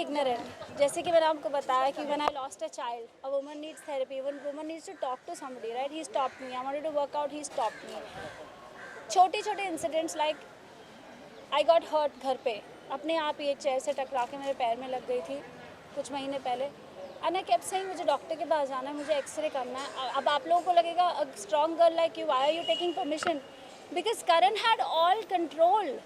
ignorant. जैसे कि मैंने आपको बताया कि when I lost a child, a woman needs therapy. When woman needs to talk to somebody, right? He stopped me. I wanted to work out. He stopped me. छोटे incidents like I got hurt घर पे, अपने आप ही एक chair से टकरा के मेरे पैर में लग गई थी कुछ महीने पहले. एंड आई केप्ट सेइंग मुझे डॉक्टर के पास जाना है, मुझे एक्सरे करना है. अब आप लोगों को लगेगा a strong girl like you, why are you taking permission? Because Karan had all control.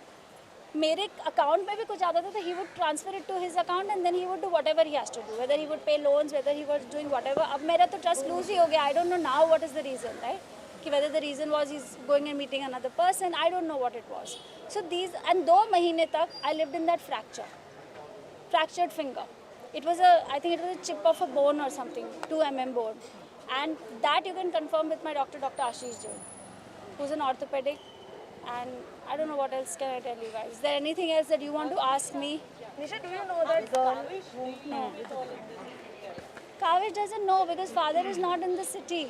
मेरे अकाउंट में भी कुछ आता था तो he would transfer it to his account and then he would do whatever he has to do, whether he would pay loans, whether he was doing whatever. अब मेरा तो ट्रस्ट लूज ही हो गया. I don't know now what is the reason, right? कि whether the reason was he's going and meeting another person, I don't know what it was. So these, and 2 महीने तक I lived in that fractured finger. It was I think it was a chip of a bone or something, 2 mm bone, and that you can confirm with my doctor, Dr. Ashish Jain, who's an orthopedic. And I don't know what else can I tell you guys. Is there anything else that you want to ask me? Nisha, do you know that girl? No. Kavish doesn't know because father is not in the city.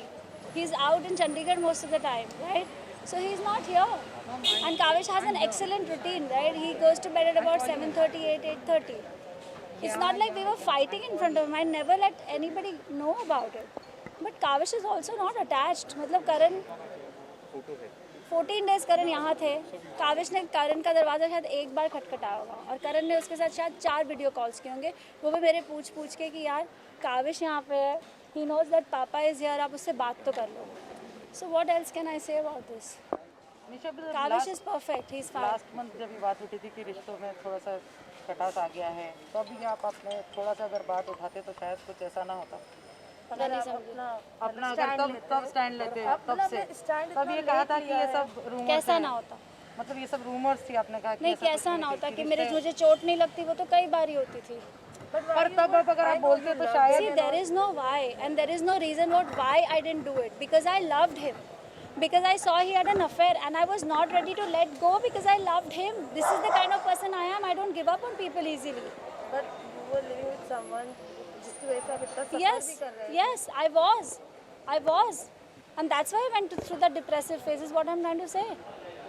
He's out in Chandigarh most of the time, right? So he's not here. And Kavish has an excellent routine, right? He goes to bed at about 7:30, 8:30. It's not like we were fighting in front of him. I never let anybody know about it. But Kavish is also not attached. मतलब करण 14 days करण यहाँ थे. काविश ने करण का दरवाज़ा शायद एक बार खटखटाया होगा और करण ने उसके साथ शायद 4 वीडियो कॉल्स किए होंगे. वो भी मेरे पूछ के कि यार काविश यहाँ पे है, he knows that papa is here, आप उससे बात तो कर लो. So what else can I say about this? Kavish is perfect, he is fine. Last month जब ये बात उठी थी कि रिश्तों में थोड़ा सा खटास आ गया है, तो अभी आप अपने थोड़ा सा अगर बात उठाते तो शायद कुछ ऐसा ना होता. पता नहीं समझ अपना अगर तब स्टैंड लेते तब से, तब ये कहा था कि ये सब रूमर्स कैसा ना होता. मतलब ये सब रूमर्स थी, आपने कहा कि नहीं कैसा ना होता कि मुझे चोट नहीं लगती, वो तो कई बार ही होती थी. पर तब अगर आप बोलते तो शायद. See, there is no why and there is no reason why I didn't do it, because I loved him, because I saw he had an affair and I was not ready to let go because I loved him. This is the kind of person I am. I don't give up on people easily. But you were living with someone जिसकी वजह से आप इतना सफर Yes, भी कर रहे हैं. yes, I was, and that's why I went through the depressive phase. Is what I'm trying to say.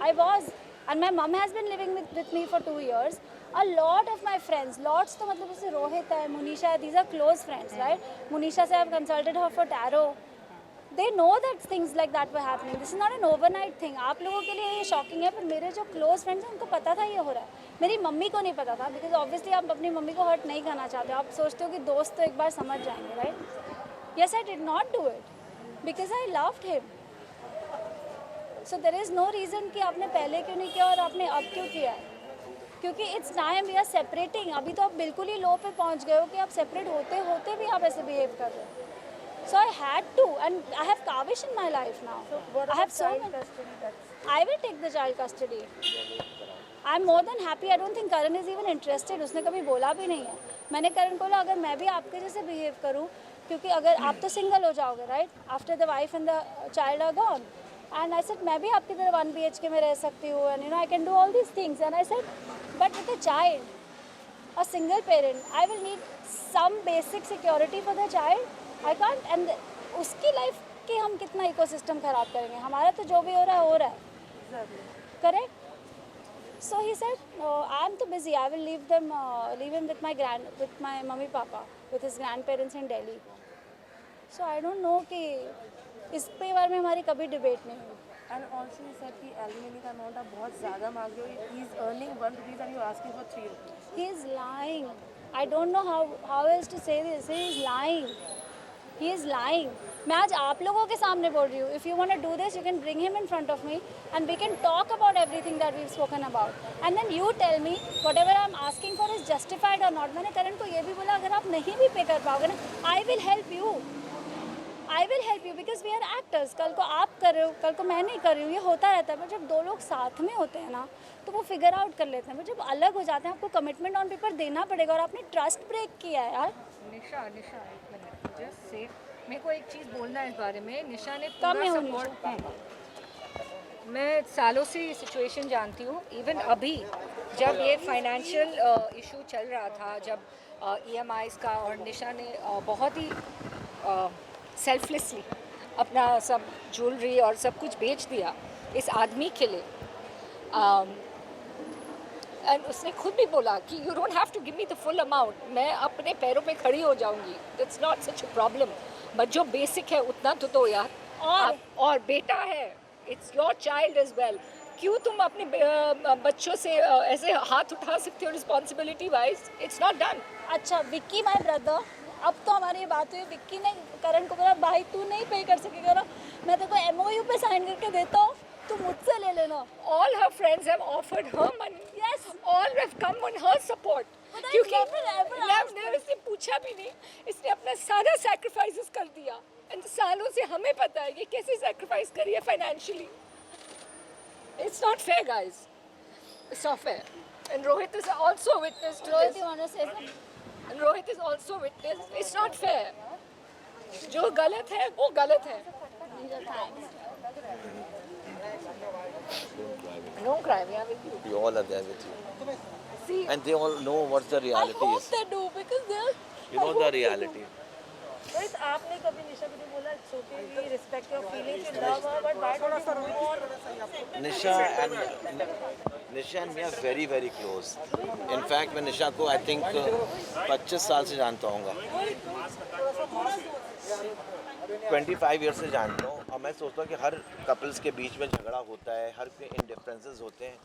I was, and my mom has been living with me for 2 years. A lot of my friends, lots तो मतलब जैसे रोहित है, मुनीशा है, these are close friends, right? Munisha से I've consulted her for tarot. They know that things like that were happening. This is not an overnight thing. आप लोगों के लिए ये शॉकिंग है, पर मेरे जो क्लोज फ्रेंड्स हैं उनको पता था ये हो रहा है. मेरी मम्मी को नहीं पता था, बिकॉज ऑब्वियसली आप अपनी मम्मी को हर्ट नहीं करना चाहते. आप सोचते हो कि दोस्त तो एक बार समझ जाएंगे, right? Yes, I did not do it because I loved him. So there is no reason कि आपने पहले क्यों नहीं किया और आपने अब क्यों किया है. क्योंकि it's time we are separating. अभी तो आप बिल्कुल ही लो पे पहुंच गए हो कि आप सेपरेट होते होते भी आप ऐसे बिहेव कर रहे हो. So I had to, and I have Kavish in my life now. So what I have about so child many. custody? I will take the child custody. I'm more than happy. I don't think Karan is even interested. उसने कभी बोला भी नहीं है. मैंने करण को बोला अगर मैं भी आपके जैसे बिहेव करूँ, क्योंकि अगर आप तो सिंगल हो जाओगे, right? After the wife and the child are gone. And I said मैं भी आपकी तरह 1 BHK में रह सकती हूँ, and you know I can do all these things. And I said but with a child, a single parent, I will need some basic security for the child. I can't. And उसकी life की हम कितना ecosystem खराब करेंगे? हमारा तो जो भी हो रहा है. Correct. So he said, I am too busy. I will leave him with my mummy papa, with his grandparents in Delhi. So I don't know कि इस पे बारे में हमारी कभी डिबेट नहीं हुई. And also you said कि alimony का amount आप बहुत ज़्यादा मांग रहे हो. He is earning 1 rupees and you are asking for 3 rupees. He is lying. I don't know how else to say this. He is lying. He is lying. मैं आज आप लोगों के सामने बोल रही हूँ. If you want to do this, you can bring him in front of me and we can talk about everything that we've spoken about. And then you tell me whatever I'm asking for is justified or not. मैंने करण को ये भी बोला अगर आप नहीं भी पे कर पाओगे ना, I will help you. I will help you because we are actors. कल को आप कर रहे हो, कल को मैं नहीं कर रही हूँ. ये होता रहता है. पर जब 2 लोग साथ में होते हैं ना तो वो फिगर आउट कर लेते हैं. पर जब अलग हो जाते हैं आपको कमिटमेंट ऑन पेपर देना पड़ेगा और आपने ट्रस्ट ब्रेक किया है यार. निशा एक मिनट, जस्ट से मेरे को एक चीज़ बोलना है इस बारे में. निशा ने कम पूरा होनी सपोर्ट. मैं सालों से ये सिचुएशन जानती हूँ. इवन अभी जब ये फाइनेंशियल इशू चल रहा था, जब EMIs का, और निशा ने बहुत ही सेल्फलेसली अपना सब ज्वेलरी और सब कुछ बेच दिया इस आदमी के लिए. एंड उसने खुद भी बोला कि you don't have to give me the full amount, मैं अपने पैरों पे खड़ी हो जाऊंगी, that's not such a problem, but जो बेसिक है उतना तो दो यार। और बेटा है, it's your child as well, क्यों तुम अपने बच्चों से ऐसे हाथ उठा सकते हो responsibility wise? It's not done. अच्छा विक्की माय ब्रदर, अब तो हमारी ये बात हुई, विक्की ने करण को बोला भाई तू नहीं पे कर सकेगा ना, मैं तेरे को एमओयू पे साइन करके देता हूँ, तू मुझसे ले लेना। All her friends have offered her money. Yes. All have come on her support. But I क्योंकि never asked ने इसने पूछा भी नहीं, इसने अपना सारा sacrifices कर दिया। And सालों से हमें पता है ये कैसे sacrifice करी है financially. It's not fair, guys. It's not fair. And Rohit is also witness to Rohit, this. you want to say something? And Rohit is also witness. It's not fair. जो गलत है वो गलत है। Thanks. Don't cry, we are with you. We all are there with you. See, And they all know what the I reality hope is. they do because they're. You know the reality. Rohit, आपने कभी निशा को बोला छोटी respect your feelings, you love her, but why don't you move on? Nisha and me are very very close. In fact, मैं निशा को I think 25 साल से जानता हूँगा, 25 ईयर से जानता हूँ, और मैं सोचता हूँ कि हर कपल्स के बीच में झगड़ा होता है, हर के इंडिफरेंसेस होते हैं,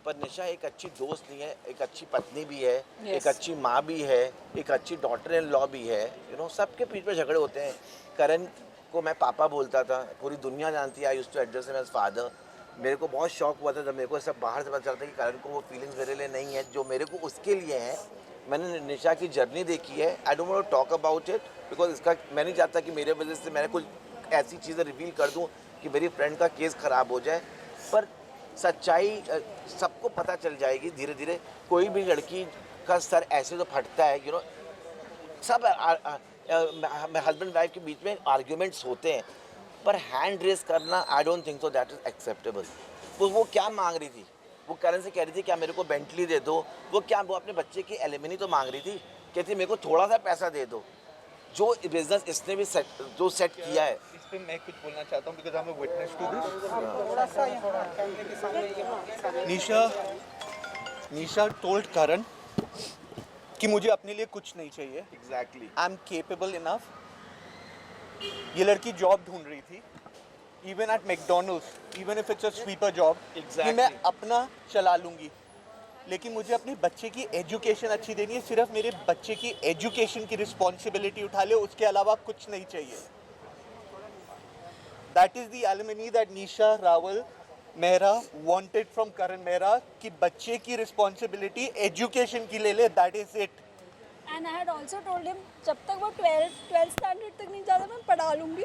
पर निशा एक अच्छी दोस्त नहीं है, एक अच्छी पत्नी भी है, एक अच्छी माँ भी है, एक अच्छी डॉटर इन लॉ भी है, यू नो, सबके बीच में झगड़े होते हैं। करण को मैं पापा बोलता था, पूरी दुनिया जानती है, I used to address him as father. मेरे को बहुत शौक हुआ था जब मेरे को सब बाहर से पता चलता कि करण को वो फीलिंग्स मेरे लिए नहीं है जो मेरे को उसके लिए हैं। मैंने निशा की जर्नी देखी है, I don't want to talk about it because इसका मैं नहीं चाहता कि मेरे वजह से मैंने कुछ ऐसी चीज़ें रिवील कर दूं कि मेरी फ्रेंड का केस ख़राब हो जाए, पर सच्चाई सबको पता चल जाएगी धीरे धीरे। कोई भी लड़की का सर ऐसे तो फटता है, यू नो, सब हस्बैंड वाइफ के बीच में आर्ग्यूमेंट्स होते हैं, पर हैंड रेस करना I don't think so that is acceptable. तो वो क्या मांग रही थी, वो करण से कह रही थी क्या मेरे को बेंटली दे दो, वो क्या वो अपने बच्चे की एलिमनी तो मांग रही थी, कहती मेरे को थोड़ा सा पैसा दे दो। जो बिजनेस इसने भी सेट किया है, इस पे मैं कुछ बोलना चाहता हूँ because I am a witness to this. Nisha told Karan कि मुझे अपने लिए कुछ नहीं चाहिए, exactly I am capable enough. ये लड़की जॉब ढूंढ रही थी, even at McDonald's, even if it's a sweeper job, कि मैं अपना चला लूँगी, लेकिन मुझे अपने बच्चे की एजुकेशन अच्छी देनी है, सिर्फ मेरे बच्चे की एजुकेशन की रिस्पॉन्सिबिलिटी उठा ले, उसके अलावा कुछ नहीं चाहिए। That is the alimony that Nisha Rawal Mehra wanted from Karan Mehra, कि बच्चे की रिस्पॉन्सिबिलिटी एजुकेशन की ले ले, that is it. And I had also told him जब तक वो 12th स्टैंडर्ड तक नहीं जाता मैं पढ़ा लूँगी,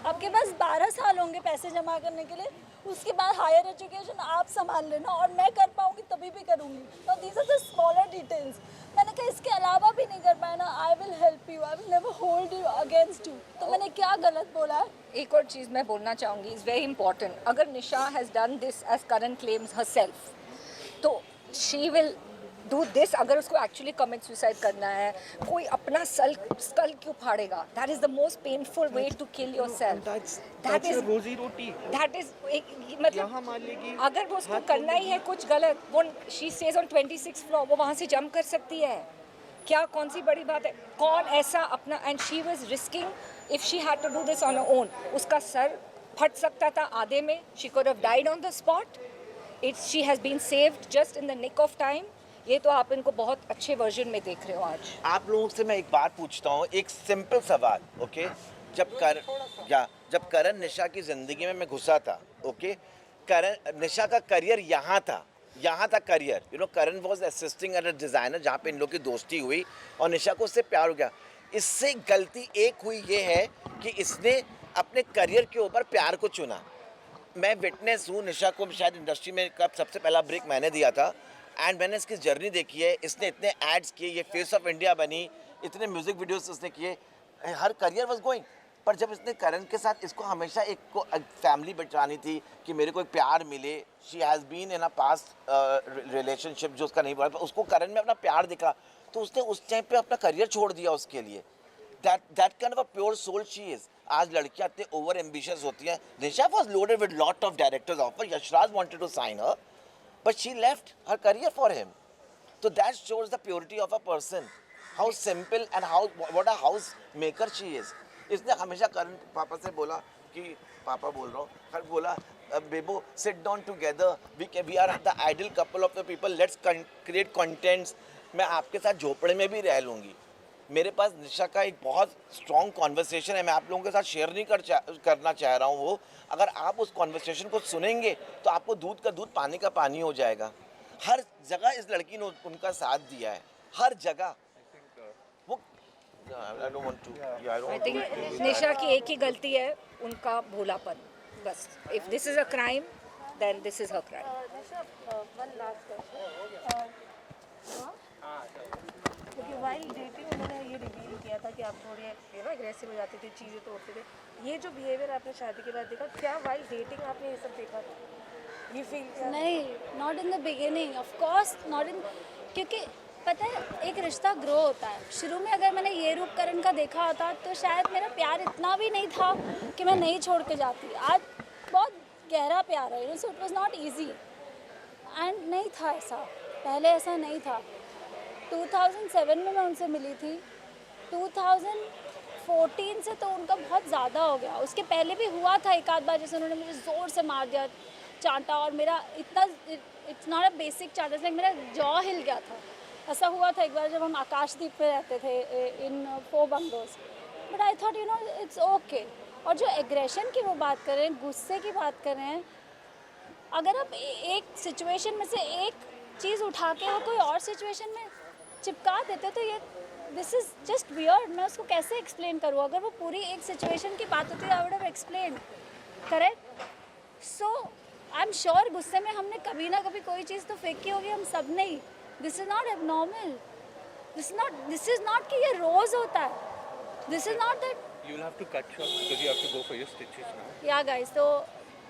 आपके पास 12 साल होंगे पैसे जमा करने के लिए, उसके बाद हायर एजुकेशन आप संभाल लेना और मैं कर पाऊँगी तभी भी करूँगी। तो these are the smaller details. मैंने कहा इसके अलावा भी नहीं कर पाया ना, I will help you, I will never hold you against you. तो मैंने क्या गलत बोला है? एक और चीज़ मैं बोलना चाहूँगी, इज़ वेरी इंपॉर्टेंट। अगर Nisha has done this as Karan claims herself, तो शी विल डू दिस। अगर उसको एक्चुअली कमिट सुसाइड करना है, कोई अपना स्कल क्यों फाड़ेगा? That is the most painful way to kill yourself. That is रोजी रोटी। दैट इज मतलब मान लेगी अगर वो उसको करना ही है कुछ गलत, वो she says on 26th floor, वो वहाँ से जंप कर सकती है, क्या कौन सी बड़ी बात है? कौन ऐसा अपना, and she was risking if she had to do this on her own, उसका सर फट सकता था आधे में, she could have died on the spot. It's she has been saved just in the nick of time. ये तो आप इनको बहुत अच्छे वर्जन में देख रहे हो आज। आप लोगों से मैं एक बात पूछता हूँ, एक सिंपल सवाल, ओके? जब करण निशा की ज़िंदगी में मैं घुसा था, ओके, करण निशा का करियर यहाँ था career, you know, Karan was assisting at a designer जहाँ पे इन लोग की दोस्ती हुई और निशा को उससे प्यार हो गया। इससे गलती एक हुई ये है कि इसने अपने करियर के ऊपर प्यार को चुना। मैं विटनेस हूँ, निशा को शायद इंडस्ट्री में कब सबसे पहला ब्रेक मैंने दिया था, एंड मैंने इसकी जर्नी देखी है। इसने इतने एड्स किए, ये फेस ऑफ इंडिया बनी, इतने म्यूज़िक वीडियोस इसने किए, हर करियर वाज गोइंग। पर जब इसने करण के साथ, इसको हमेशा एक को फैमिली बचानी थी कि मेरे को एक प्यार मिले। She has been in a past relationship जो उसका नहीं बढ़ा, उसको करण में अपना प्यार दिखा, तो उसने उस टाइम पे अपना करियर छोड़ दिया उसके लिए। That kind of a pure soul she is. आज लड़कियाँ इतने ओवर एम्बिशियस होती हैं। Nisha was loaded with lot of directors offer, Yash Raj wanted to sign her, but she left her career for him. तो that shows the purity of a person, how simple and how what a house maker she is. इसने हमेशा करण पापा से बोला कि पापा बोल रहा हूँ, हर बोला Bebo sit down together, we are the ideal couple of the people, let's create contents. मैं आपके साथ झोपड़े में भी रह लूँगी। मेरे पास निशा का एक बहुत स्ट्रॉन्ग कॉन्वर्सेशन है, मैं आप लोगों के साथ शेयर नहीं करना चाह रहा हूँ वो। अगर आप उस कॉन्वर्सेशन को सुनेंगे तो आपको दूध का दूध पानी का पानी हो जाएगा। हर जगह इस लड़की ने उनका साथ दिया है, हर जगह। वो I don't want to, yeah, I don't I want to. Think Nisha की एक ही गलती है, उनका भोलापन, बस। If this is a crime then this is her crime. Nisha, one last question. क्योंकि while dating उन्होंने ये रिवील किया था कि आप थोड़े एग्रेसिव हो जाते थे, चीज़ें तोड़ते थे। ये जो बिहेवियर आपने शादी के बाद देखा, क्या while dating आपने ये सब देखा था? ये फील किया? नहीं, not in the beginning, of course not in, क्योंकि पता है एक रिश्ता ग्रो होता है। शुरू में अगर मैंने ये रूप करण का देखा होता तो शायद मेरा प्यार इतना भी नहीं था कि मैं नहीं छोड़ के जाती। आज बहुत गहरा प्यार है, so it was not easy and नहीं था ऐसा, पहले ऐसा नहीं था। 2007 में मैं उनसे मिली थी, 2014 से तो उनका बहुत ज़्यादा हो गया। उसके पहले भी हुआ था एक आध बार, जैसे उन्होंने मुझे ज़ोर से मार दिया, चांटा, और मेरा इतना, इट्स नॉट अ बेसिक चांटा, लाइक मेरा जॉ हिल गया था। ऐसा हुआ था एक बार जब हम आकाशदीप पे रहते थे इन 4 bungalows, but I thought it's okay. और जो एग्रेशन की वो बात कर रहे हैं, गुस्से की बात कर रहे हैं, अगर आप एक सिचुएशन में से एक चीज़ उठा के वो कोई और सिचुएशन में चिपका देते तो ये दिस इज़ जस्ट वियर्ड। मैं उसको कैसे एक्सप्लेन करूँ? अगर वो पूरी एक सिचुएशन की बात होती है, I would have explain, correct? So I am sure गुस्से में हमने कभी ना कभी कोई चीज़ तो फेंकी होगी, हम सब ने ही। This is not abnormal, this is not कि ये रोज़ होता है, this is not that. You'll have to cut short because you have to go for your stitches now. या गाइस, तो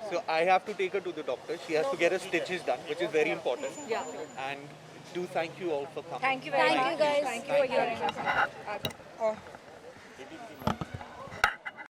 So I have to take her to the doctor. She has to get her stitches done, which is very important. Yeah. And do thank you all for coming. Thank you very Thank much, you guys. Thank you for hearing us.